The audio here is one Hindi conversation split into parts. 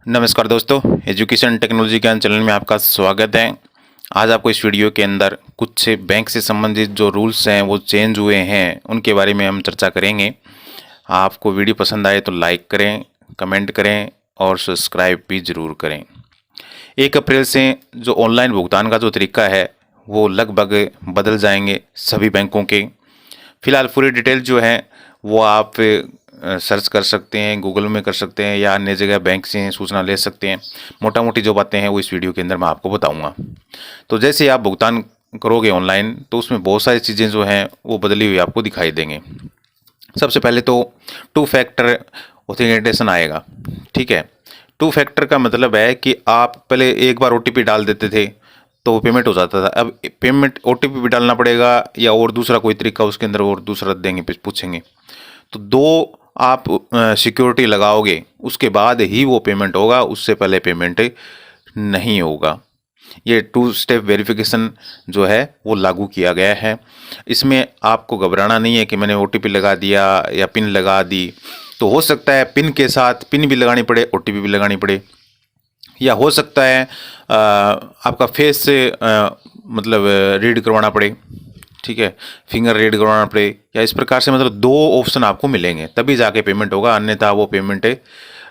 नमस्कार दोस्तों, एजुकेशन टेक्नोलॉजी ज्ञान चैनल में आपका स्वागत है। आज आपको इस वीडियो के अंदर कुछ बैंक से संबंधित जो रूल्स हैं वो चेंज हुए हैं उनके बारे में हम चर्चा करेंगे। आपको वीडियो पसंद आए तो लाइक करें, कमेंट करें और सब्सक्राइब भी ज़रूर करें। 1 अप्रैल से जो ऑनलाइन भुगतान का जो तरीका है वो लगभग बदल जाएंगे सभी बैंकों के। फ़िलहाल पूरी डिटेल जो है वो आप सर्च कर सकते हैं, गूगल में कर सकते हैं या अन्य जगह बैंक से सूचना ले सकते हैं। मोटा मोटी जो बातें हैं वो इस वीडियो के अंदर मैं आपको बताऊंगा। तो जैसे आप भुगतान करोगे ऑनलाइन तो उसमें बहुत सारी चीज़ें जो हैं वो बदली हुई आपको दिखाई देंगे। सबसे पहले तो 2 फैक्टर ऑथेंटिकेशन आएगा। ठीक है, 2 फैक्टर का मतलब है कि आप पहले एक बार OTP डाल देते थे तो पेमेंट हो जाता था। अब पेमेंट OTP भी डालना पड़ेगा या और दूसरा कोई तरीका उसके अंदर और दूसरा देंगे, पूछेंगे। तो 2 आप सिक्योरिटी लगाओगे उसके बाद ही वो पेमेंट होगा, उससे पहले पेमेंट नहीं होगा। ये 2 स्टेप वेरिफिकेशन जो है वो लागू किया गया है। इसमें आपको घबराना नहीं है कि मैंने OTP लगा दिया या पिन लगा दी। तो हो सकता है पिन के साथ पिन भी लगानी पड़े, OTP भी लगानी पड़े, या हो सकता है आपका फेस से मतलब रीड करवाना पड़े। ठीक है, फिंगर रीड करवाना पड़े, या इस प्रकार से मतलब 2 ऑप्शन आपको मिलेंगे तभी जाके पेमेंट होगा, अन्यथा वो पेमेंट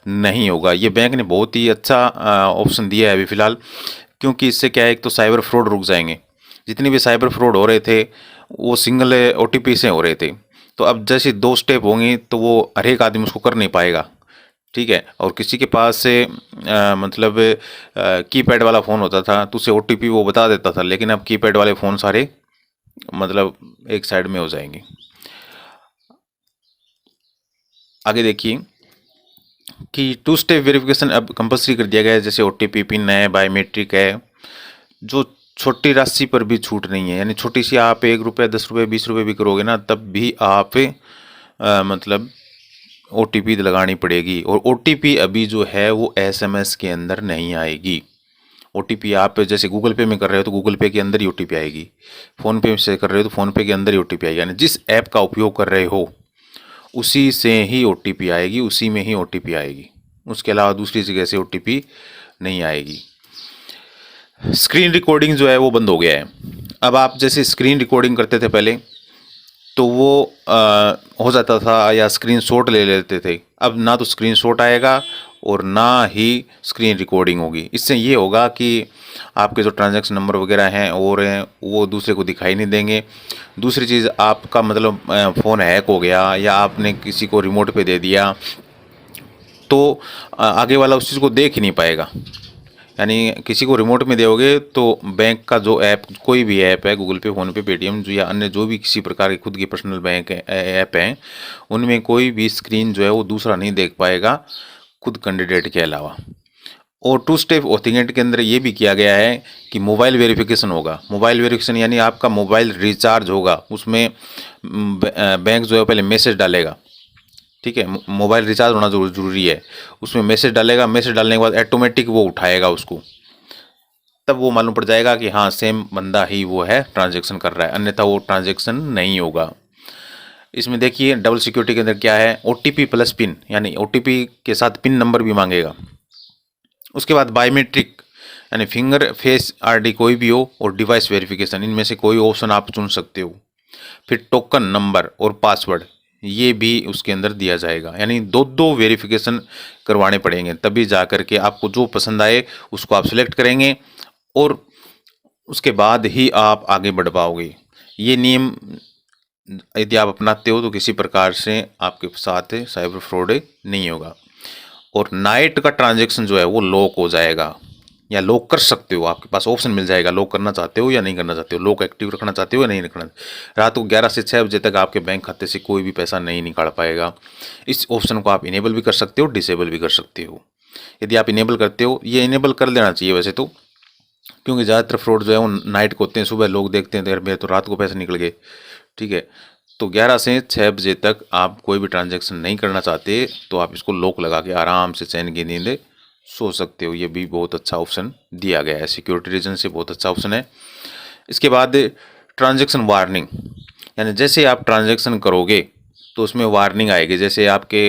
नहीं होगा। ये बैंक ने बहुत ही अच्छा ऑप्शन दिया है अभी फ़िलहाल, क्योंकि इससे क्या है, एक तो साइबर फ्रॉड रुक जाएंगे। जितने भी साइबर फ्रॉड हो रहे थे वो सिंगल OTP से हो रहे थे। तो अब जैसे 2 स्टेप होंगे तो वो हर एक आदमी उसको कर नहीं पाएगा। ठीक है, और किसी के पास से मतलब कीपैड वाला फ़ोन होता था तो उसे OTP वो बता देता था, लेकिन अब कीपैड वाले फ़ोन सारे मतलब एक साइड में हो जाएंगे। आगे देखिए कि 2 स्टेप वेरिफिकेशन अब कंपल्सरी कर दिया गया है। जैसे OTP, पिन है, बायोमेट्रिक है। जो छोटी राशि पर भी छूट नहीं है, यानी छोटी सी आप 1 रुपये, 10 रुपये, 20 रुपये भी करोगे ना तब भी आप मतलब OTP लगानी पड़ेगी। और OTP अभी जो है वो SMS के अंदर नहीं आएगी। OTP आप जैसे गूगल पे में कर रहे हो तो गूगल पे के अंदर ही OTP आएगी, फ़ोन पे से कर रहे हो तो फ़ोन पे के अंदर ही OTP आएगी। यानी जिस ऐप का उपयोग कर रहे हो उसी से ही OTP आएगी, उसी में ही OTP आएगी। उसके अलावा दूसरी जगह से OTP नहीं आएगी। स्क्रीन रिकॉर्डिंग जो है वो बंद हो गया है। अब आप जैसे स्क्रीन रिकॉर्डिंग करते थे पहले तो वो हो जाता था या स्क्रीनशॉट ले लेते थे। अब ना तो स्क्रीनशॉट आएगा और ना ही स्क्रीन रिकॉर्डिंग होगी। इससे ये होगा कि आपके जो ट्रांजैक्शन नंबर वगैरह हैं और हैं वो दूसरे को दिखाई नहीं देंगे। दूसरी चीज़, आपका मतलब फ़ोन हैक हो गया या आपने किसी को रिमोट पे दे दिया तो आगे वाला उस चीज़ को देख ही नहीं पाएगा। यानी किसी को रिमोट में दोगे तो बैंक का जो ऐप, कोई भी ऐप है, गूगल पे, फ़ोन पे, पेटीएम जो या अन्य जो भी किसी प्रकार के खुद की पर्सनल बैंक ऐप हैं, उनमें कोई भी स्क्रीन जो है वो दूसरा नहीं देख पाएगा खुद कैंडिडेट के अलावा। और 2 स्टेप ऑथेंटिकेट के अंदर ये भी किया गया है कि मोबाइल वेरिफिकेशन होगा। मोबाइल वेरिफिकेशन यानी आपका मोबाइल रिचार्ज होगा, उसमें बैंक जो है पहले मैसेज डालेगा। ठीक है, मोबाइल रिचार्ज होना जरूरी है। उसमें मैसेज डालेगा, मैसेज डालने के बाद ऑटोमेटिक वो उठाएगा उसको, तब वो मालूम पड़ जाएगा कि हाँ सेम बंदा ही वो है ट्रांजैक्शन कर रहा है, अन्यथा वो ट्रांजैक्शन नहीं होगा। इसमें देखिए डबल सिक्योरिटी के अंदर क्या है, OTP प्लस पिन, यानी OTP के साथ पिन नंबर भी मांगेगा। उसके बाद बायोमेट्रिक यानी फिंगर, फेस ID कोई भी हो, और डिवाइस वेरिफिकेशन, इनमें से कोई ऑप्शन आप चुन सकते हो। फिर टोकन नंबर और पासवर्ड ये भी उसके अंदर दिया जाएगा। यानी 2 वेरिफिकेशन करवाने पड़ेंगे तभी जा कर के आपको जो पसंद आए उसको आप सिलेक्ट करेंगे और उसके बाद ही आप आगे बढ़ पाओगे। ये नियम यदि आप अपनाते हो तो किसी प्रकार से आपके साथ साइबर फ्रॉड नहीं होगा। और नाइट का ट्रांजैक्शन जो है वो लॉक हो जाएगा, या लॉक कर सकते हो, आपके पास ऑप्शन मिल जाएगा, लॉक करना चाहते हो या नहीं करना चाहते हो, लॉक एक्टिव रखना चाहते हो या नहीं रखना। रात को 11 से 6 बजे तक आपके बैंक खाते से कोई भी पैसा नहीं निकाल पाएगा। इस ऑप्शन को आप इनेबल भी कर सकते हो, डिसेबल भी कर सकते हो। यदि आप इनेबल करते हो, ये इनेबल कर देना चाहिए वैसे तो, क्योंकि ज़्यादातर फ्रॉड जो है वो नाइट को होते हैं। सुबह लोग देखते हैं तो यार मेरे तो रात को पैसे निकल गए। ठीक है, तो 11 से 6 बजे तक आप कोई भी ट्रांजैक्शन नहीं करना चाहते तो आप इसको लॉक लगा के आराम से चैन की नींद सो सकते हो। ये भी बहुत अच्छा ऑप्शन दिया गया है, सिक्योरिटी रीजन से बहुत अच्छा ऑप्शन है। इसके बाद ट्रांजैक्शन वार्निंग, यानी जैसे आप ट्रांजैक्शन करोगे तो उसमें वार्निंग आएगी। जैसे आपके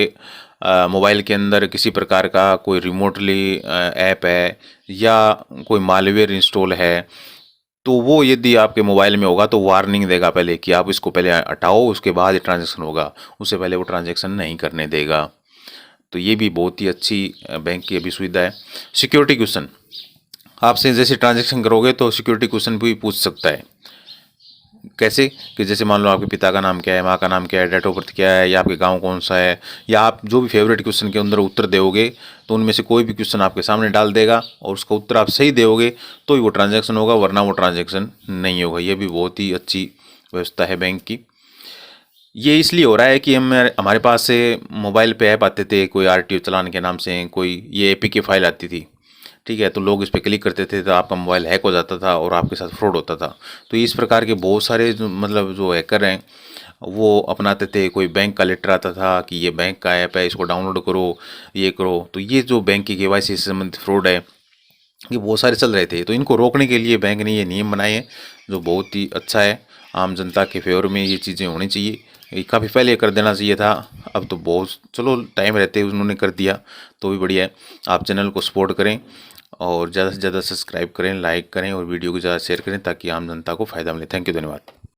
मोबाइल के अंदर किसी प्रकार का कोई रिमोटली ऐप है या कोई मालवेयर इंस्टॉल है, तो वो यदि आपके मोबाइल में होगा तो वार्निंग देगा पहले कि आप इसको पहले हटाओ, उसके बाद ये ट्रांजैक्शन होगा। उससे पहले वो ट्रांजैक्शन नहीं करने देगा। तो ये भी बहुत ही अच्छी बैंक की अभी सुविधा है। सिक्योरिटी क्वेश्चन, आपसे जैसे ट्रांजैक्शन करोगे तो सिक्योरिटी क्वेश्चन भी पूछ सकता है। कैसे कि जैसे मान लो आपके पिता का नाम क्या है, माँ का नाम क्या है, डेट ऑफ बर्थ क्या है, या आपके गांव कौन सा है, या आप जो भी फेवरेट क्वेश्चन के अंदर उत्तर दोगे तो उनमें से कोई भी क्वेश्चन आपके सामने डाल देगा और उसका उत्तर आप सही दोगे तो ही वो ट्रांजैक्शन होगा, वरना वो ट्रांजैक्शन नहीं होगा। ये भी बहुत ही अच्छी व्यवस्था है बैंक की। ये इसलिए हो रहा है कि हमारे पास से मोबाइल पे ऐप आते थे, कोई आरटीओ चालान के नाम से, कोई ये एपीके फाइल आती थी, ठीक है, तो लोग इस पे क्लिक करते थे तो आपका मोबाइल हैक हो जाता था और आपके साथ फ्रॉड होता था। तो इस प्रकार के बहुत सारे जो हैकर हैं वो अपनाते थे। कोई बैंक का लेटर आता था कि ये बैंक का ऐप है, इसको डाउनलोड करो, ये करो। तो ये जो बैंक की केवाईसी से संबंधित फ्रॉड है, ये बहुत सारे चल रहे थे। तो इनको रोकने के लिए बैंक ने ये नियम बनाए हैं जो बहुत ही अच्छा है। आम जनता के फेवर में ये चीज़ें होनी चाहिए। ये काफ़ी पहले कर देना चाहिए था, अब तो बहुत चलो टाइम रहते उन्होंने कर दिया तो भी बढ़िया है। आप चैनल को सपोर्ट करें और ज़्यादा से ज़्यादा सब्सक्राइब करें, लाइक करें और वीडियो को ज़्यादा शेयर करें ताकि आम जनता को फ़ायदा मिले। थैंक यू, धन्यवाद।